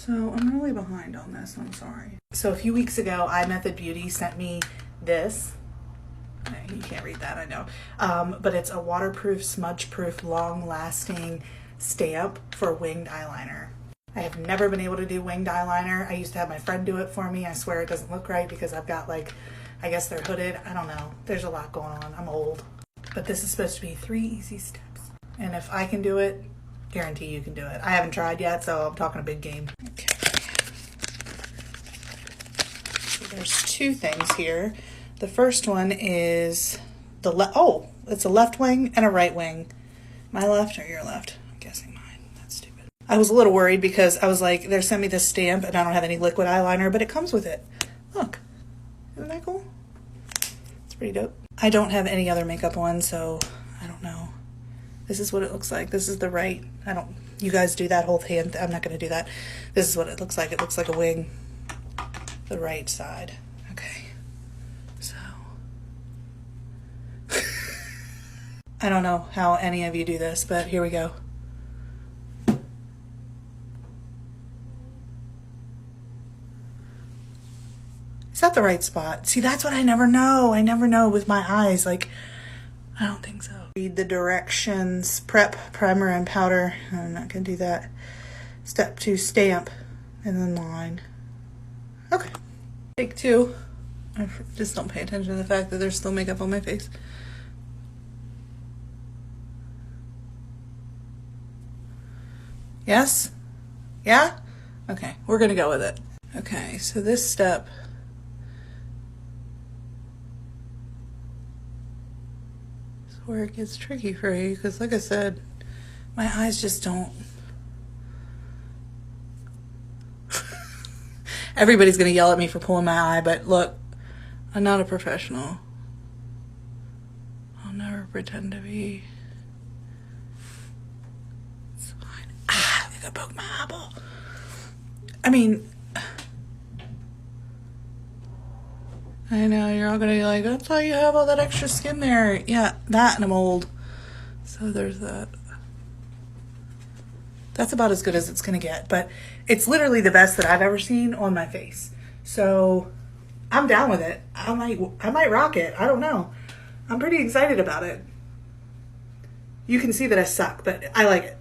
So I'm really behind on this, I'm sorry. So a few weeks ago, iMethod Beauty sent me this. You can't read that, I know. But it's a waterproof, smudge-proof, long-lasting stamp for winged eyeliner. I have never been able to do winged eyeliner. I used to have my friend do it for me. I swear it doesn't look right because I've got like, I guess they're hooded. I don't know. There's a lot going on. I'm old. But this is supposed to be 3 easy steps. And if I can do it, guarantee you can do it. I haven't tried yet, so I'm talking a big game. Okay. So there's 2 things here. The first one is it's a left wing and a right wing. My left or your left? I'm guessing mine. That's stupid. I was a little worried because I was like, they sent me this stamp and I don't have any liquid eyeliner, but it comes with it. Look, isn't that cool? It's pretty dope. I don't have any other makeup on, so I don't know. This is what it looks like. This is the right. You guys do that whole hand. I'm not going to do that. This is what it looks like. It looks like a wing. The right side. Okay. So. I don't know how any of you do this, but here we go. Is that the right spot? See, that's what I never know. I never know with my eyes. Like, I don't think so. Read the directions. Prep, primer, and powder. I'm not going to do that. Step 2, stamp, and then line. Okay. Take 2. I just don't pay attention to the fact that there's still makeup on my face. Yes? Yeah? Okay, we're going to go with it. Okay, so this step is where it gets tricky for you because, like I said, my eyes just don't. Everybody's going to yell at me for pulling my eye, but look, I'm not a professional. I'll never pretend to be. I broke my eyeball. I mean, I know you're all gonna be like, that's why you have all that extra skin there. Yeah, that and I'm old. So there's that. That's about as good as it's gonna get, but it's literally the best that I've ever seen on my face. So I'm down with it. I might rock it. I don't know. I'm pretty excited about it. You can see that I suck, but I like it.